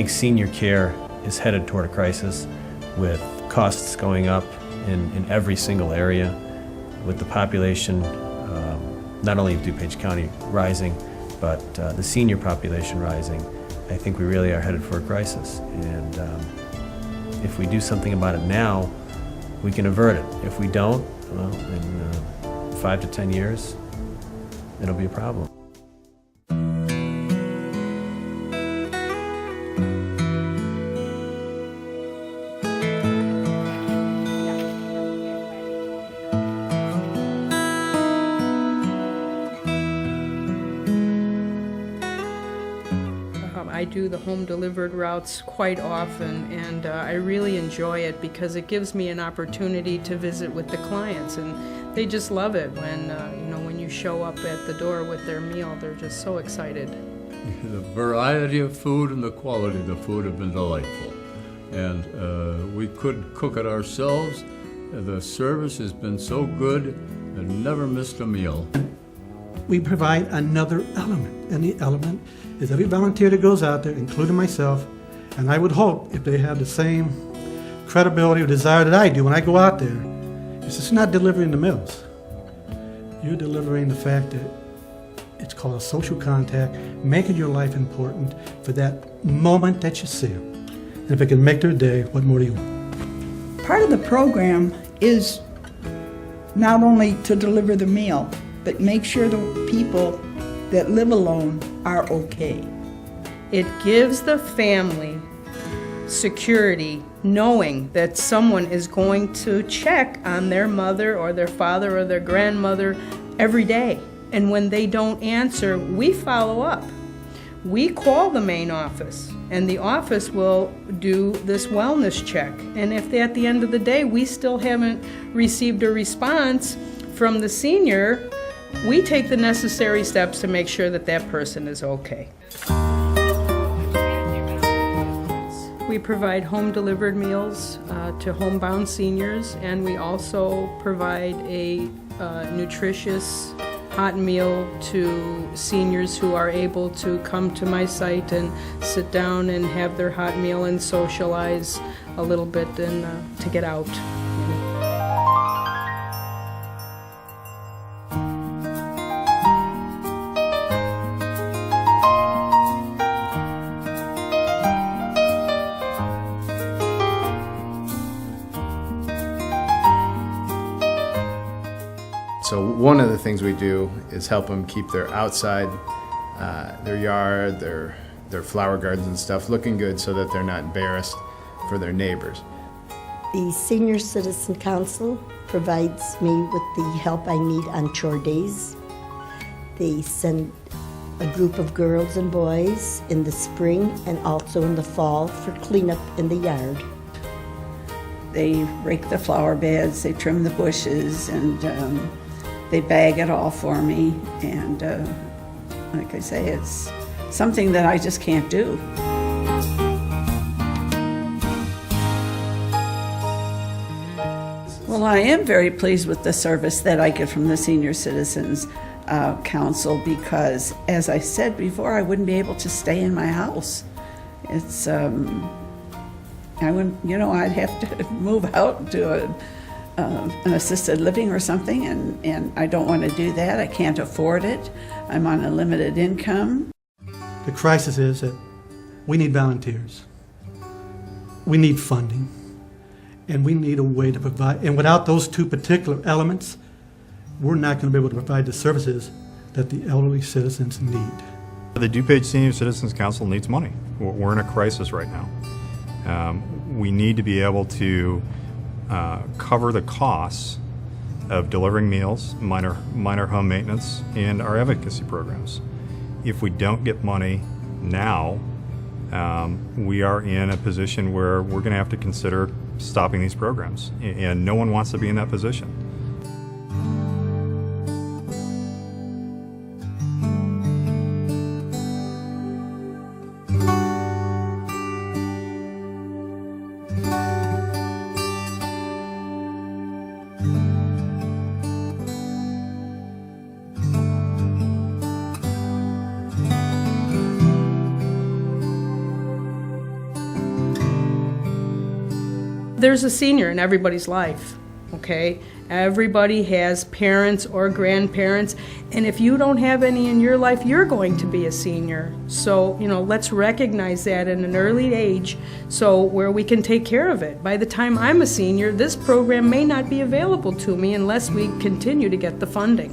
think senior care is headed toward a crisis with costs going up in every single area, with the population, not only of DuPage County rising, but the senior population rising. I think we really are headed for a crisis. And if we do something about it now, we can avert it. If we don't, well, in 5 to 10 years, it'll be a problem. I do the home delivered routes quite often, and I really enjoy it because it gives me an opportunity to visit with the clients, and they just love it when when you show up at the door with their meal. They're just so excited. The variety of food and the quality of the food have been delightful, and we could cook it ourselves. The service has been so good and never missed a meal. We provide another element, and the element is every volunteer that goes out there, including myself, and I would hope if they have the same credibility or desire that I do when I go out there, it's just not delivering the meals. You're delivering the fact that it's called a social contact, making your life important for that moment that you see them. And if it can make their day, what more do you want? Part of the program is not only to deliver the meal, but make sure the people that live alone are okay. It gives the family security knowing that someone is going to check on their mother or their father or their grandmother every day. And when they don't answer, we follow up. We call the main office, and the office will do this wellness check. And if at the end of the day we still haven't received a response from the senior, we take the necessary steps to make sure that that person is okay. We provide home-delivered meals to homebound seniors, and we also provide a nutritious hot meal to seniors who are able to come to my site and sit down and have their hot meal and socialize a little bit and to get out. So one of the things we do is help them keep their outside, their yard, their flower gardens and stuff looking good so that they're not embarrassed for their neighbors. The Senior Citizen Council provides me with the help I need on chore days. They send a group of girls and boys in the spring and also in the fall for cleanup in the yard. They rake the flower beds, they trim the bushes, and they bag it all for me. And like I say, it's something that I just can't do. Well, I am very pleased with the service that I get from the Senior Citizens Council because, as I said before, I wouldn't be able to stay in my house. It's, I wouldn't, I'd have to move out to an assisted living or something, and I don't want to do that. I can't afford it. I'm on a limited income. The crisis is that we need volunteers. We need funding. And we need a way to provide, and without those two particular elements, we're not going to be able to provide the services that the elderly citizens need. The DuPage Senior Citizens Council needs money. We're in a crisis right now. We need to be able to cover the costs of delivering meals, minor home maintenance, and our advocacy programs. If we don't get money now, we are in a position where we're going to have to consider stopping these programs, and no one wants to be in that position. there's a senior in everybody's life, okay? Everybody has parents or grandparents, and if you don't have any in your life, you're going to be a senior. So, let's recognize that at an early age, so where we can take care of it. By the time I'm a senior, this program may not be available to me unless we continue to get the funding.